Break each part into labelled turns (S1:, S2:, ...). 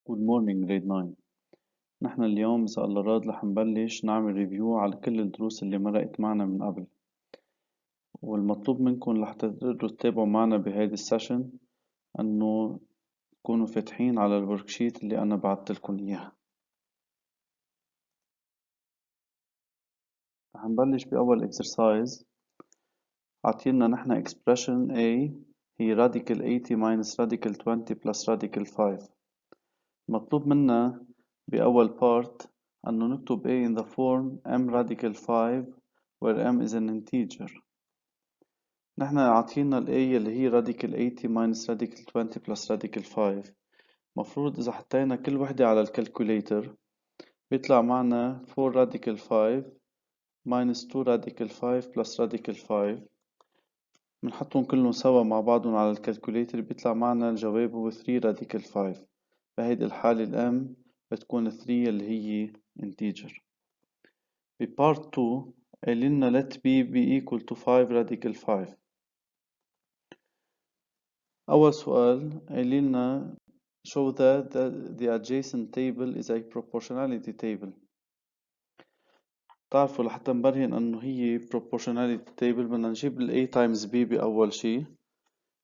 S1: Good morning grade 9. نحن اليوم إذا الله راد رح نبلش نعمل ريفيو على كل الدروس اللي مرقت معنا من قبل، والمطلوب منكم لحتى تقدروا تتابعوا معنا بهيدي السيشن أنه تكونوا فاتحين على الوركشيت اللي أنا بعتلكم إياها. رح نبلش بأول exercise. عطينا نحن expression A هي radical 80 minus radical 20 plus radical 5. مطلوب منا بأول part أنه نكتب A in the form m radical 5 where m is an integer. نحن عطينا ال A اللي هي radical 80 minus radical 20 plus radical 5. مفروض إذا حطينا كل وحدة على الكالكوليتر بيطلع معنا 4 radical 5 minus 2 radical 5 plus radical 5. بنحطهم كلهم سوا مع بعضهم على الكالكوليتر بيطلع معنا الجواب هو 3 radical 5. بهيدي الحالة ال m بتكون 3 اللي هي integer. ببارت 2 قايلنا let b be equal to 5 radical 5. أول سؤال قايلنا show that the adjacent table is a proportionality table. تعرفوا لحتى نبرهن أنه هي proportionality table بدنا نجيب ال a times b بأول شي.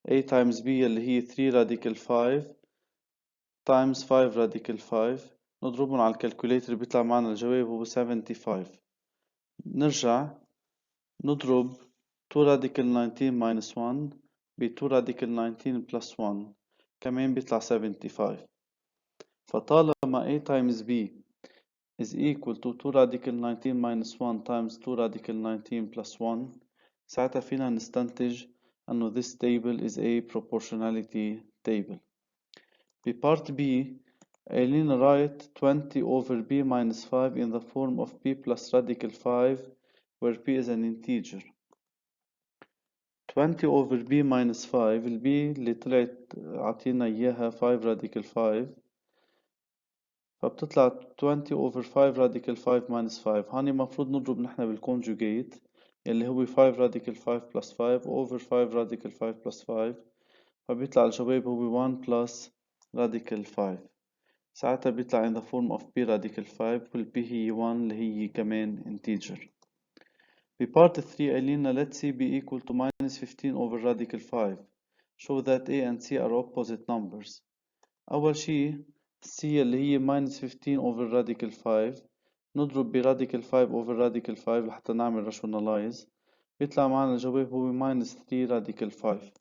S1: a times b اللي هي 3 radical 5 times 5 radical 5 نضربهم على الكالكوليتر بيطلع معنا الجواب هو 75. نرجع نضرب 2 radical 19 minus 1 ب 2 radical 19 plus 1 كمان بيطلع 75. فطالما a times b is equal to 2 radical 19 minus 1 times 2 radical 19 plus 1 ساعتها فينا نستنتج أنه this table is a proportionality table. ببارت b قايلين write 20 over b minus 5 in the form of b plus radical 5 where p is an integer. 20 over b minus 5 ال b اللي طلعت عطينا إياها 5 radical 5 فبتطلع 20 over 5 radical 5 minus 5. هاني مفروض نضرب نحن بالconjugate اللي هو 5 radical 5 plus 5 over 5 radical 5 plus 5 فبيطلع الجواب هو 1 plus radical 5. ساعتها بيطلع in the form of b radical 5 وال b هي 1 اللي هي كمان integer. ببارت 3 قايلينا let c be equal to minus 15 over radical 5. show that a and c are opposite numbers. أول شي c اللي هي minus 15 over radical 5 نضرب ب radical 5 over radical 5 لحتى نعمل rationalize بيطلع معنا الجواب هو minus 3 radical 5.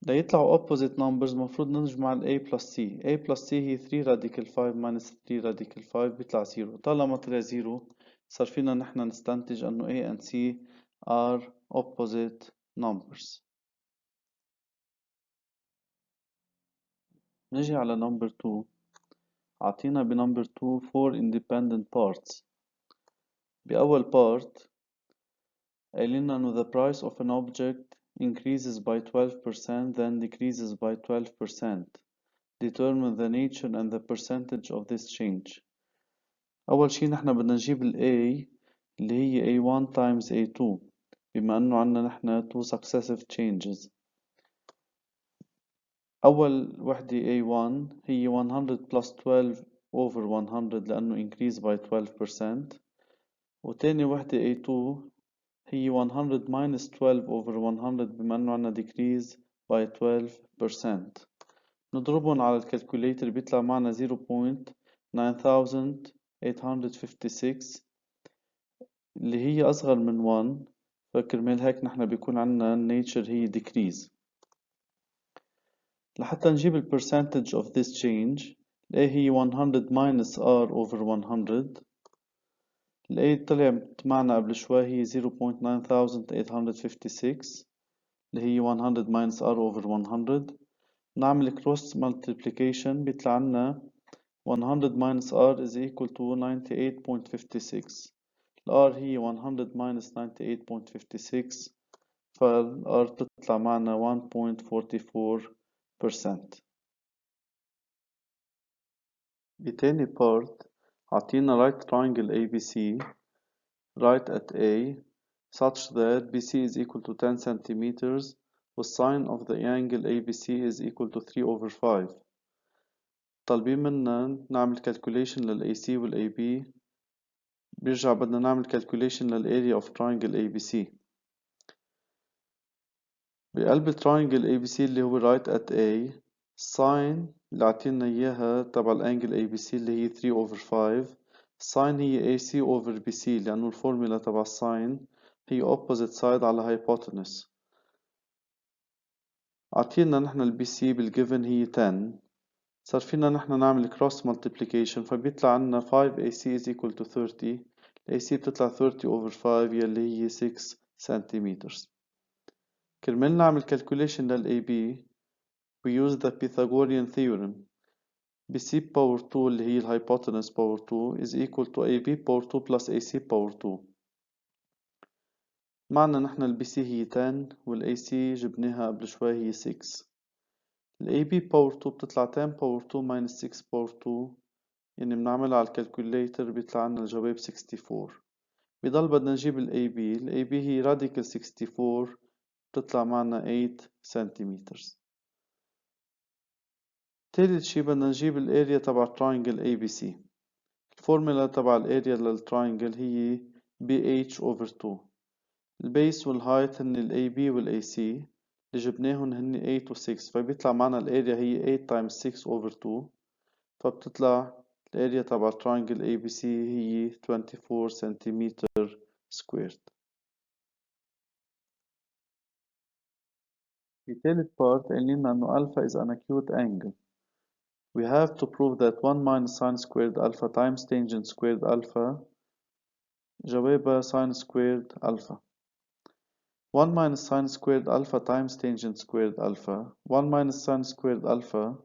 S1: ليطلعوا opposite numbers مفروض نجمع ال a plus c. a plus c هي 3 radical 5 minus 3 radical 5 بيطلع 0. طالما طلع 0 صار فينا نحن نستنتج أنه a and c are opposite numbers. نجي على number 2. عطينا بنمبر 2 4 independent parts. بأول part قايلنا إنه the price of an object increases by 12% then decreases by 12%. Determine the nature and the percentage of this change. أول شي نحن بدنا نجيب ال A اللي هي A1 times A2 بما إنه عنا نحن 2 successive changes. أول وحدة A1 هي 100 plus 12 over 100 لأنه increase by 12%. وتاني وحدة A2 هي 100 minus 12 over 100 بما أنه عنا decrease by 12%. نضربهم على الكالكوليتر بيطلع معنا 0.9856 اللي هي أصغر من 1 فكرمال هيك نحن بيكون عنا nature هي decrease. لحتى نجيب ال percentage of this change ال A هي 100 minus R over 100. ال A طلعت معنا قبل شوي هي 0.9856 اللي هي 100 minus R over 100. نعمل cross multiplication بيطلع لنا 100 minus R is equal to 98.56. ال R هي 100 minus 98.56 فال R تطلع معنا 1.44%. بتاني part عطينا right triangle ABC right at A such that BC is equal to 10 centimeters والsine of the angle ABC is equal to 3 over 5. طالبين منا نعمل calculation لل AC وال AB. بيرجع بدنا نعمل calculation لل area of triangle ABC. بقلب التراينجل ABC اللي هو right at A، sin اللي عطينا إياها تبع الانجل ABC اللي هي 3 over 5، sin هي AC over BC لأنه الفورمولا تبع الساين هي opposite side على hypotenuse. عطينا نحن ال BC بالgiven هي 10، صار فينا نحن نعمل cross multiplication فبيطلع عنا 5AC is equal to 30. ال AC بتطلع 30 over 5 يلي هي 6 centimeters. كرمال نعمل calculation لل AB we use the Pythagorean theorem. BC power 2 اللي هي hypotenuse power 2 is equal to AB power 2 plus AC power 2. معنى نحن ال BC هي 10 وال AC جبناها قبل شوي هي 6. ال AB power 2 بتطلع 10 power 2 minus 6 power 2، يعني بنعملها على الكالكوليتر بيطلع لنا الجواب 64. بضل بدنا نجيب ال AB. ال AB هي radical 64 بتطلع معنا 8 centimeters. تالت شي بدنا نجيب الاريا تبع triangle ABC. الفورمولا تبع الاريا للتراينجل هي BH over 2. البيس والهايت هن ال AB وال AC اللي جبناهن هن 8 و 6، فبيطلع معنا الاريا هي 8 times 6 over 2، فبتطلع الاريا تبع التراينجل ABC هي 24 سنتيمتر سكويرد. في تالت بارت قايلين انه alpha is an acute angle. We have to prove that 1 minus sine squared alpha times tangent squared alpha جوابها sin squared alpha. 1 minus sine squared alpha times tangent squared alpha. 1 minus sine squared alpha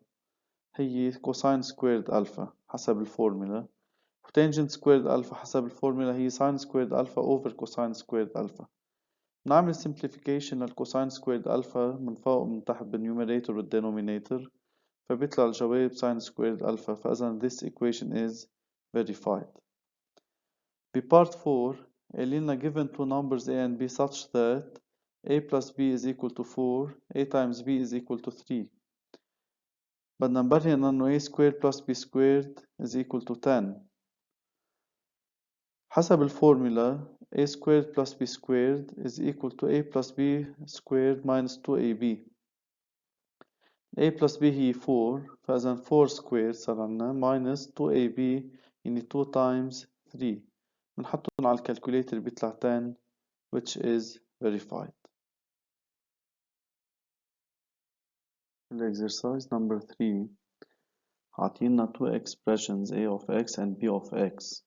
S1: هي cosine squared alpha حسب الفورمولا، و tangent squared alpha حسب الفورمولا هي sin squared alpha over cosine squared alpha. نعمل simplification للcosine squared alpha من فوق ومن تحت بالنيوميريتور والدينومينيتور، فبيطلع الجواب sin squared alpha. فإذا this equation is verified. بpart 4 قايلنا given two numbers a and b such that a plus b is equal to 4 a times b is equal to 3. بدنا نبرهن انه a squared plus b squared is equal to 10. حسب الفورمولا a squared plus b squared is equal to a plus b squared minus 2ab. a plus b هي 4، فإذا 4 squared صار عنا minus 2ab يعني 2 times 3. بنحطهم على الكالكوليتر بيطلع 10 which is verified. Exercise number 3 عطينا two expressions a of x and b of x.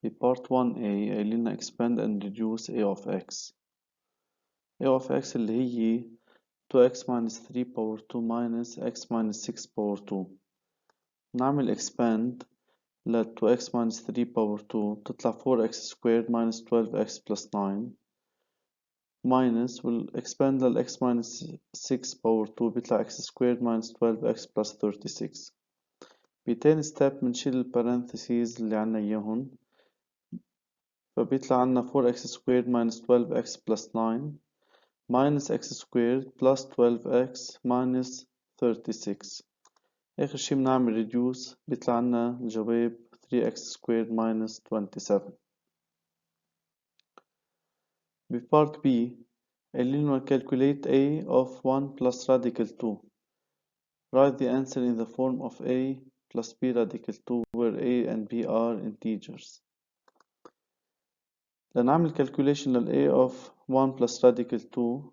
S1: في part 1a قايلنا expand and reduce a of x. a of x اللي هي 2x minus 3 power 2 minus x minus 6 power 2. نعمل expand ل 2x minus 3 power 2 تطلع 4x squared minus 12x plus 9 minus expand لل x minus 6 power 2 بيطلع x squared minus 12x plus 36. بتاني step بنشيل البارنثيسيز اللي عنا اياهن، فبيطلع عنا 4x squared minus 12x plus 9 minus x squared plus 12x minus 36. آخر شي بنعمل reduce بيطلع عنا الجواب 3x squared minus 27. بpart B قايلين calculate a of 1 plus radical 2. Write the answer in the form of a plus b radical 2 where a and b are integers. لنعمل calculation لل a of 1 plus radical 2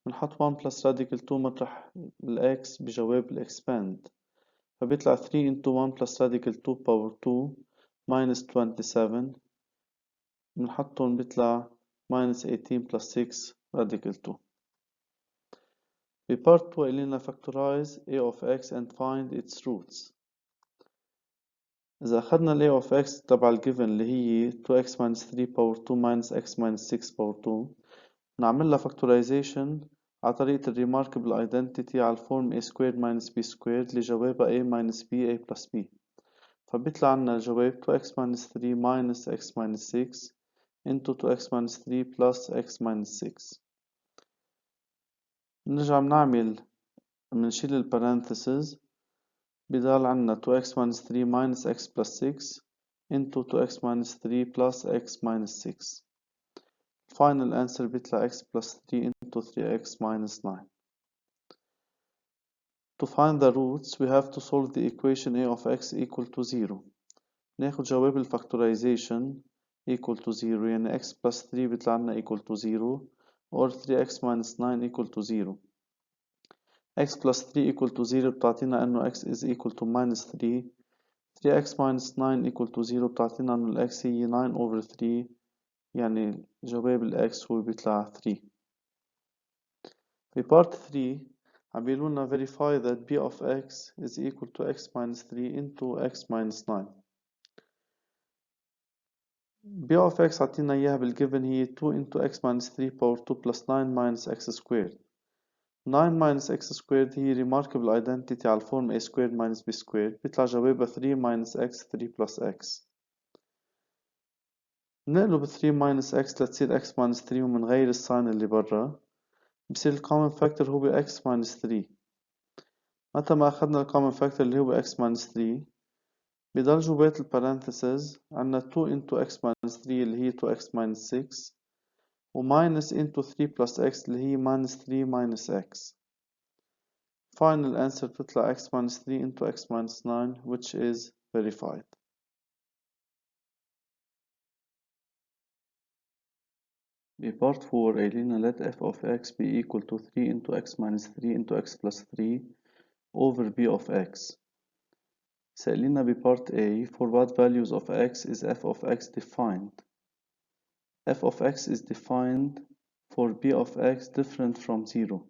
S1: بنحط 1 plus radical 2 مطرح ال x بجواب ال expand، فبيطلع 3 into 1 plus radical 2 power 2 minus 27. بنحطهم بيطلع minus 18 plus 6 radical 2. بpart 2 قايلنا factorize a of x and find its roots. إذا أخذنا ال a of x تبع الgiven اللي هي 2x minus 3 power 2 minus x minus 6 power 2 نعملها factorization على طريقة ال remarkable identity على الفورم a squared minus b squared اللي جوابها a minus b a plus b، فبيطلع عنا الجواب 2x minus 3 minus x minus 6 into 2x minus 3 plus x minus 6. نرجع بنشيل البارنثيسز بضل عنا 2x minus 3 minus x plus 6 into 2x minus 3 plus x minus 6. Final answer بيطلع x plus 3 into 3x minus 9. To find the roots, we have to solve the equation a of x equal to 0. ناخد جواب الفactorization equal to 0 يعني x plus 3 بيطلع لنا equal to 0 or 3x minus 9 equal to 0. x plus 3 equal to 0 بتعطينا انه x is equal to minus 3. 3x minus 9 equal to 0 بتعطينا انه ال x هي 9 over 3 يعني جواب ال x هو بيطلع 3. في part 3 عم بيقولولنا verify that b of x is equal to x minus 3 into x minus 9. b of x عطينا إياها بالgiven هي 2 into x minus 3 power 2 plus 9 minus x squared. 9 minus x squared هي remarkable identity على الفورم a squared minus b squared بيطلع جوابها 3 minus x 3 plus x. نقلب 3 minus x لتصير x minus 3 ومنغير الساين اللي برا بصير ال common factor هو x minus 3. متى ما أخذنا ال common factor اللي هو x minus 3 بضل جوات ال parentheses عنا 2 into x minus 3 اللي هي 2x minus 6 و minus into 3 plus x اللي هي minus 3 minus x. Final answer بتطلع x minus 3 into x minus 9 which is verified. بpart 4 قايلين let f of x be equal to 3 into x minus 3 into x plus 3 over b of x. سألنا بpart A for what values of x is f of x defined. f of x is defined for b of x different from 0.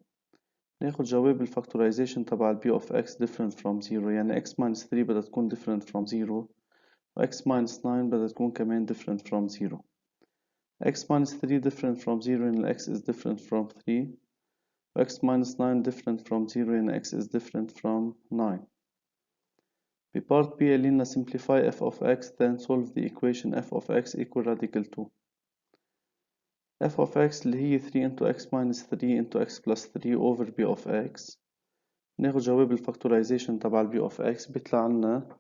S1: ناخد جواب الفactorization تبع ال b of x different from 0 يعني x minus 3 بدها تكون different from 0 و x minus 9 بدها تكون كمان different from 0. x minus 3 different from 0 يعني x is different from 3 و x minus 9 different from 0 يعني x is different from 9. بpart B قالنا simplify f of x then solve the equation f of x equal radical 2. f of x اللي هي 3 into x minus 3 into x plus 3 over b of x. ناخد جواب الفactorization تبع ال b of x بيطلع لنا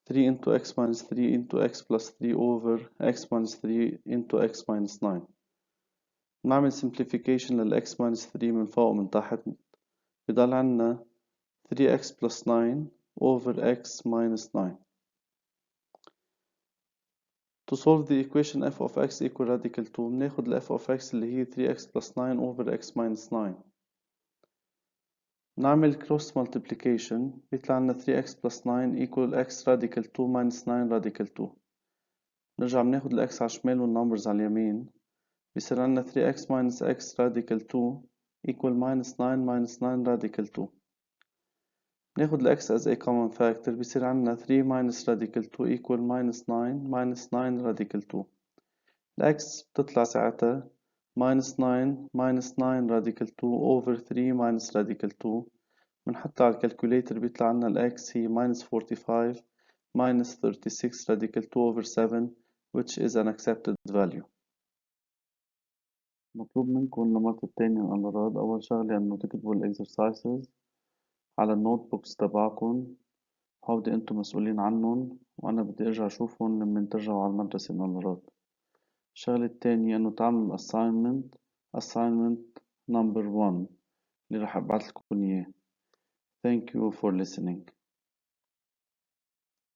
S1: 3 into x minus 3 into x plus 3 over x minus 3 into x minus 9. نعمل simplification لل x minus 3 من فوق ومن تحت بضل عنا 3x plus 9 over x minus 9. To solve the equation f of x equal radical 2 بناخد ال f of x اللي هي 3x plus 9 over x minus 9. نعمل cross multiplication بيطلع لنا 3x plus 9 equal x radical 2 minus 9 radical 2. نرجع بناخد ال x على الشمال والنمبرز على اليمين بيصير عنا 3x minus x radical 2 equal minus 9 minus 9 radical 2. ناخد ال x as a common factor بيصير عنا 3 minus radical 2 equal minus 9 minus 9 radical 2. ال x بتطلع ساعتها minus 9 minus 9 radical 2 over 3 minus radical 2. بنحطها على الكالكوليتر بيطلع عنا ال x هي minus 45 minus 36 radical 2 over 7 which is an accepted value. مطلوب منكم النمط التاني من الأغراض. أول شغلة إنه تكتبوا ال exercises على النوت بوكس تبعكم هودي انتم مسؤولين عنهم وأنا بدي أرجع أشوفهم لما ترجعوا على المدرسة من الأغراض. الشغلة التانية إنه تعملوا assignment number 1 اللي راح أبعتلكم إياه. Thank you for listening.